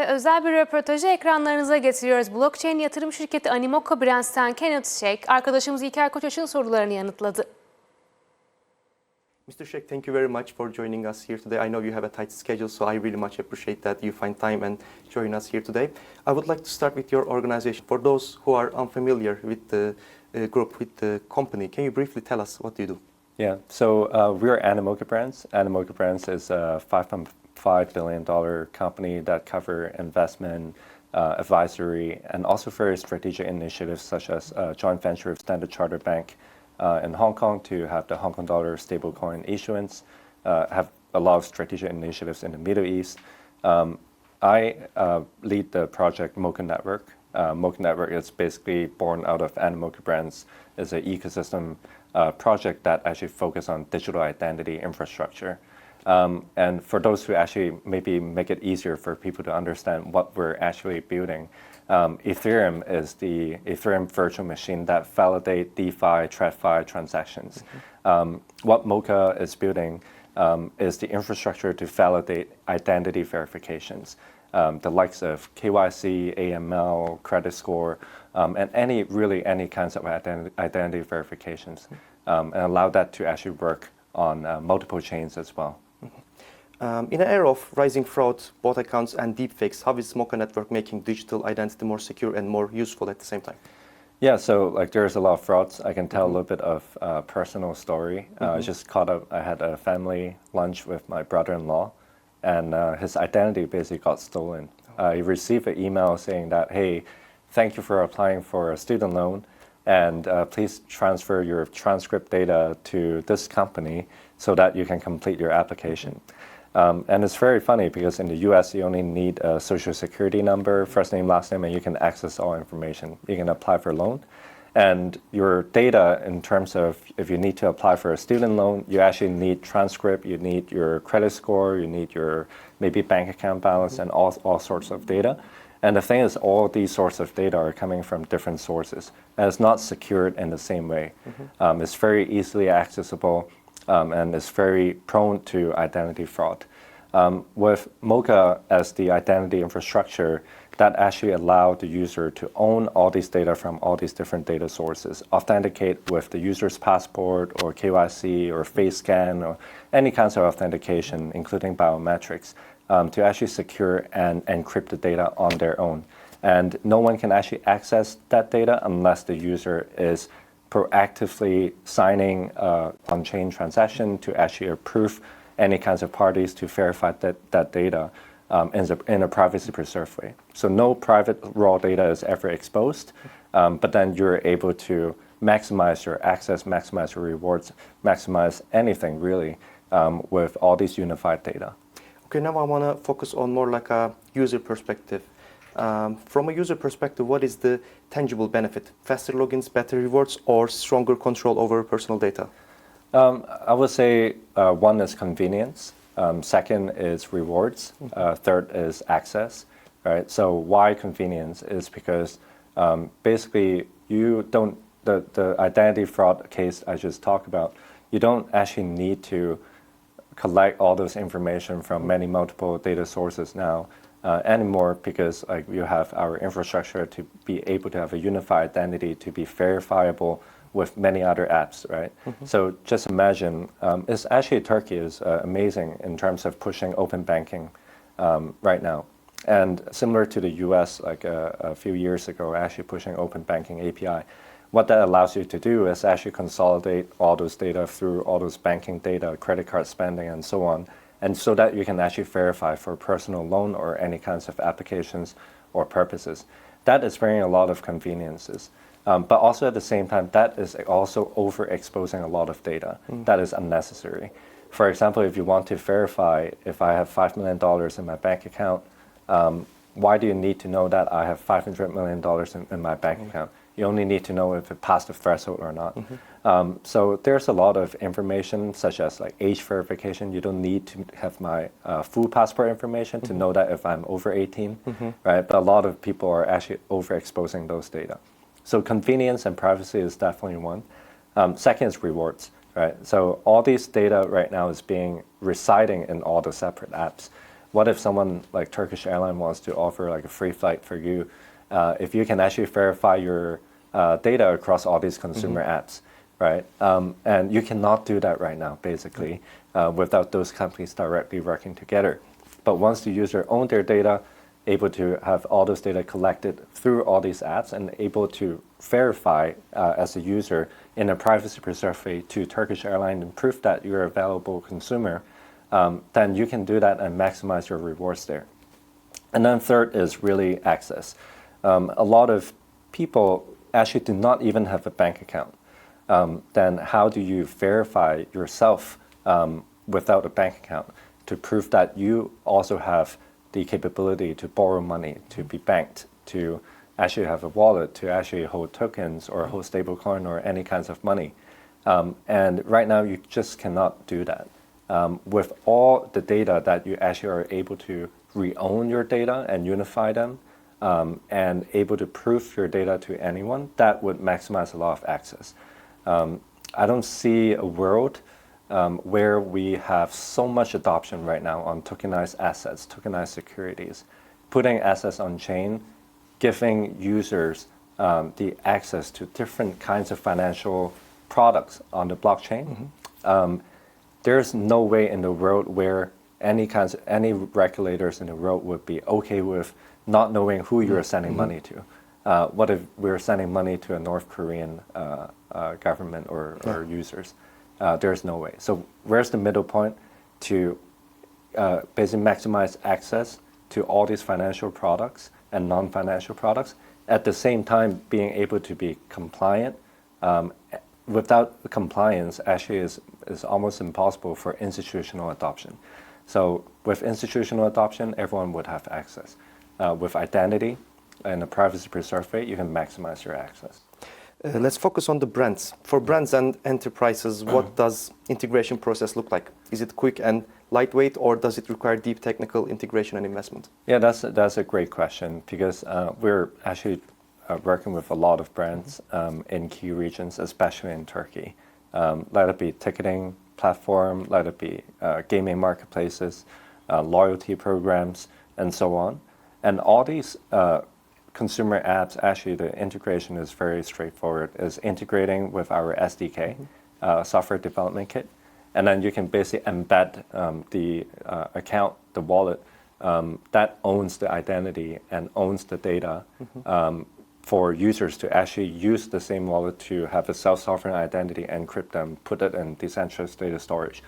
özel bir röportajı ekranlarınıza getiriyoruz. Blockchain yatırım şirketi Animoca Brands'ten Kenneth Sheikh, arkadaşımız İlker Koçaş'ın sorularını yanıtladı. Mr. Sheikh, thank you very much for joining us here today. I know you have a tight schedule, so I really much appreciate that you find time and join us here today. I would like to start with your organization. For those who are unfamiliar with the group, with the company, can you briefly tell us what you do? Yeah, so we're Animoca Brands. Animoca Brands is a $5.5 billion company that cover investment, advisory, and also very strategic initiatives such as joint venture with Standard Chartered Bank in Hong Kong to have the Hong Kong dollar stablecoin issuance, have a lot of strategic initiatives in the Middle East. I lead the project Mocha Network. Mocha Network is basically born out of Animoca Brands. It's an ecosystem project that actually focus on digital identity infrastructure. And for those who actually maybe make it easier for people to understand what we're actually building, Ethereum is the Ethereum virtual machine that validate DeFi, TradFi transactions. What Mocha is building is the infrastructure to validate identity verifications, the likes of KYC, AML, credit score, and any kinds of identity verifications, and allow that to actually work on multiple chains as well. In an era of rising fraud, bot accounts, and deepfakes, how is Mocha Network making digital identity more secure and more useful at the same time? Yeah, so like there's a lot of frauds. I can tell a little bit of personal story. I just caught up. I had a family lunch with my brother-in-law, and his identity basically got stolen. He received an email saying that, hey, thank you for applying for a student loan, and please transfer your transcript data to this company so that you can complete your application. And it's very funny because in the US, you only need a social security number, first name, last name, and you can access all information. You can apply for a loan. And your data in terms of if you need to apply for a student loan, you actually need transcript, you need your credit score, you need your maybe bank account balance and all sorts of data. And the thing is, all these sorts of data are coming from different sources. And it's not secured in the same way. It's very easily accessible. And is very prone to identity fraud. With Mocha as the identity infrastructure, that actually allowed the user to own all these data from all these different data sources, authenticate with the user's passport or KYC or face scan or any kinds of authentication, including biometrics, to actually secure and encrypt the data on their own. And no one can actually access that data unless the user is proactively signing on-chain transaction to actually approve any kinds of parties to verify that data in a privacy preserved way. So no private raw data is ever exposed, but then you're able to maximize your access, maximize your rewards, maximize anything really with all these unified data. Okay, now I want to focus on more like a user perspective. From a user perspective, what is the tangible benefit? Faster logins, better rewards, or stronger control over personal data? I would say one is convenience. Second is rewards. Third is access. Right. So why convenience is because basically the identity fraud case I just talked about. You don't actually need to collect all those information from multiple data sources now. Anymore because like you have our infrastructure to be able to have a unified identity to be verifiable with many other apps, right? So just imagine, it's actually Turkey is amazing in terms of pushing open banking right now. And similar to the US, like a few years ago, actually pushing open banking API. What that allows you to do is actually consolidate all those data through all those banking data, credit card spending, and so on. And so that you can actually verify for personal loan or any kinds of applications or purposes. That is bringing a lot of conveniences. But also at the same time, that is also overexposing a lot of data that is unnecessary. For example, if you want to verify if I have $5 million in my bank account, why do you need to know that I have $500 million in my bank account? You only need to know if it passed the threshold or not. So there's a lot of information such as like age verification. You don't need to have my full passport information to know that if I'm over 18, right? But a lot of people are actually overexposing those data. So convenience and privacy is definitely one. Second is rewards, right? So all these data right now is being residing in all the separate apps. what if someone like Turkish Airlines wants to offer like a free flight for you, if you can actually verify your data across all these consumer apps, right? And you cannot do that right now, basically, without those companies directly working together. But once the user owns their data, able to have all those data collected through all these apps and able to verify as a user in a privacy preserved way to Turkish Airlines and prove that you're a valuable consumer, then you can do that and maximize your rewards there. And then third is really access. A lot of people actually do not even have a bank account. Then how do you verify yourself without a bank account to prove that you also have the capability to borrow money, to be banked, to actually have a wallet, to actually hold tokens or hold stablecoin or any kinds of money. And right now you just cannot do that. With all the data that you actually are able to re-own your data and unify them, and able to prove your data to anyone, that would maximize a lot of access. I don't see a world where we have so much adoption right now on tokenized assets, tokenized securities, putting assets on chain, giving users the access to different kinds of financial products on the blockchain. There's no way in the world where any regulators in the world would be okay with not knowing who you're sending money to. What if we're sending money to a North Korean government or users? There's no way. So where's the middle point to basically maximize access to all these financial products and non-financial products, at the same time being able to be compliant? Without compliance, actually is almost impossible for institutional adoption. So with institutional adoption, everyone would have access. With identity and a privacy preserved way, you can maximize your access. Let's focus on the brands. For brands and enterprises, what does integration process look like? Is it quick and lightweight, or does it require deep technical integration and investment? Yeah, that's a great question, because we're actually working with a lot of brands in key regions, especially in Turkey. Let it be ticketing platform, let it be gaming marketplaces, loyalty programs, and so on. And all these consumer apps, actually the integration is very straightforward. It's integrating with our SDK, software development kit, and then you can basically embed the account, the wallet, that owns the identity and owns the data for users to actually use the same wallet to have a self-sovereign identity, encrypt them, put it in decentralized data storage.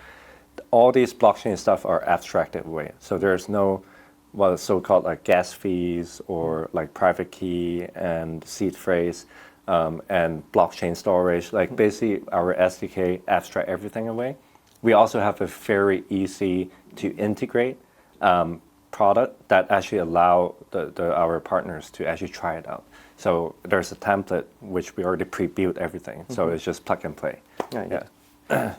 All these blockchain stuff are abstracted away. So there's no what is so-called like gas fees or like private key and seed phrase and blockchain storage. Like basically our SDK abstract everything away. We also have a very easy to integrate product that actually allow our partners to actually try it out. So there's a template which we already pre-built everything. So it's just plug and play. Yeah.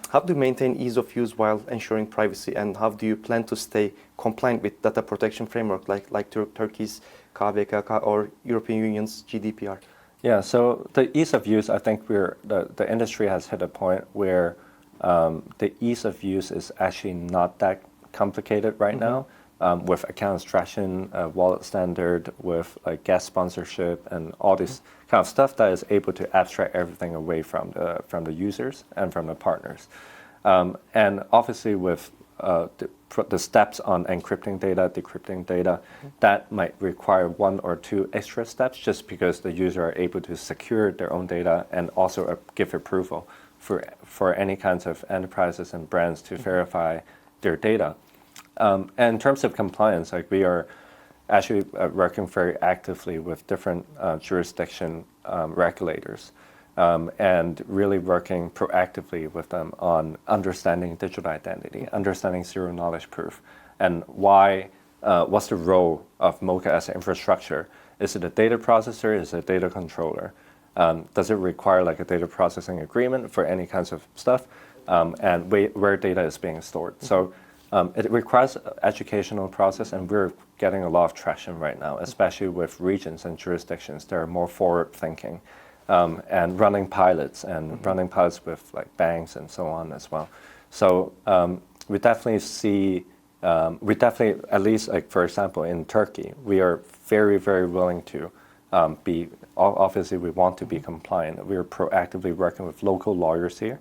How do you maintain ease of use while ensuring privacy, and how do you plan to stay compliant with data protection framework like Turkey's KVKK or European Union's GDPR? Yeah, so the ease of use, I think the industry has hit a point where the ease of use is actually not that complicated right now. With account abstraction, wallet standard, with like guest sponsorship and all this kind of stuff that is able to abstract everything away from the users and from the partners. And obviously with the steps on encrypting data, decrypting data, that might require one or two extra steps just because the user are able to secure their own data and also give approval for any kinds of enterprises and brands to verify their data. And in terms of compliance, like we are actually working very actively with different jurisdiction regulators and really working proactively with them on understanding digital identity, understanding zero knowledge proof, and what's the role of MoCA as an infrastructure? Is it a data processor? Is it a data controller? Does it require like a data processing agreement for any kinds of stuff? And where data is being stored. So it requires educational process, and we're getting a lot of traction right now, especially with regions and jurisdictions that are more forward-thinking and running pilots with like banks and so on as well. So we definitely see We definitely, at least like for example in Turkey, we are very, very willing to be, obviously we want to be compliant. We are proactively working with local lawyers here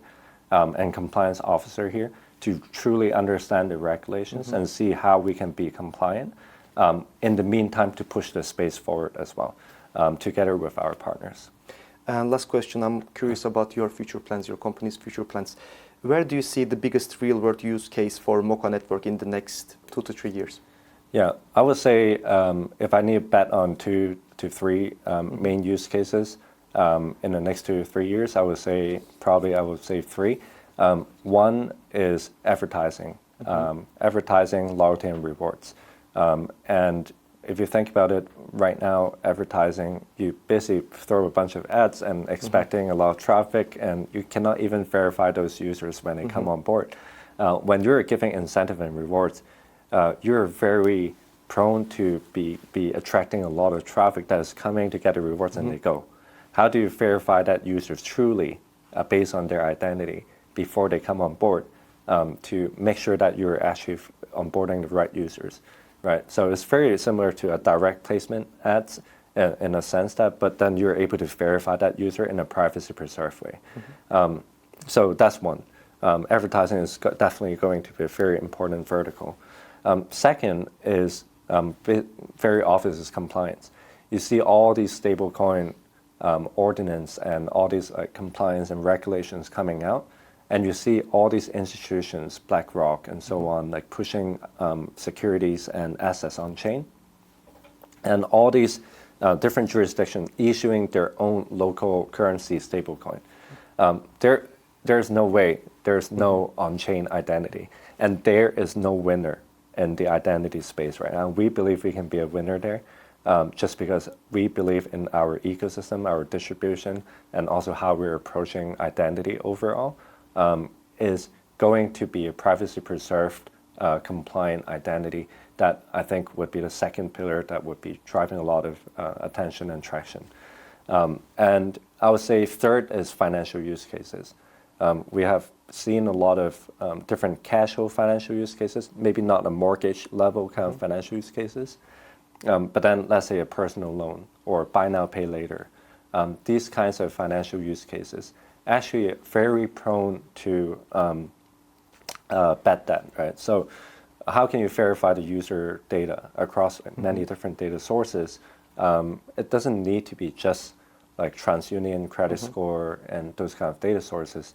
and compliance officer here to truly understand the regulations and see how we can be compliant. In the meantime, to push the space forward as well, together with our partners. And last question, I'm curious about your future plans, your company's future plans. Where do you see the biggest real-world use case for Mocha Network in the next 2 to 3 years? Yeah, I would say if I need to bet on 2 to 3 main use cases in the next 2 to 3 years, I would say 3. One is advertising, advertising, loyalty, and rewards. And if you think about it, right now, advertising, you basically throw a bunch of ads and expecting a lot of traffic, and you cannot even verify those users when they come on board. When you're giving incentive and rewards, you're very prone to be attracting a lot of traffic that is coming to get the rewards and they go. How do you verify that users truly, based on their identity, before they come on board, to make sure that you're actually onboarding the right users? Right, so it's very similar to a direct placement ads in a sense that, but then you're able to verify that user in a privacy preserved way. So that's one. Advertising is definitely going to be a very important vertical. Second is very obvious is compliance. You see all these stablecoin ordinance and all these compliance and regulations coming out. And you see all these institutions, BlackRock and so on, like pushing securities and assets on chain. And all these different jurisdictions issuing their own local currency stablecoin. There's no way, there's no on-chain identity. And there is no winner in the identity space right now. We believe we can be a winner there just because we believe in our ecosystem, our distribution, and also how we're approaching identity overall. Is going to be a privacy preserved, compliant identity that I think would be the second pillar that would be driving a lot of attention and traction. And I would say third is financial use cases. We have seen a lot of different casual financial use cases, maybe not a mortgage level kind of financial use cases, but then let's say a personal loan or buy now, pay later. These kinds of financial use cases actually very prone to bad debt, right? So how can you verify the user data across many different data sources? It doesn't need to be just like TransUnion credit score and those kind of data sources.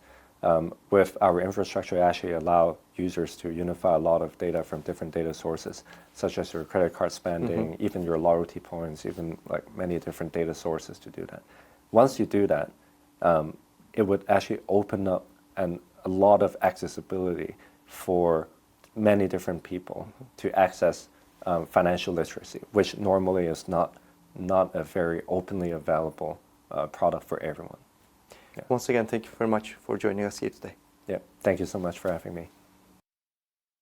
With our infrastructure, actually allow users to unify a lot of data from different data sources, such as your credit card spending, even your loyalty points, even like many different data sources to do that. Once you do that, it would actually open up a lot of accessibility for many different people to access financial literacy, which normally is not a very openly available product for everyone. Once again, thank you very much for joining us here today. Yeah, thank you so much for having me.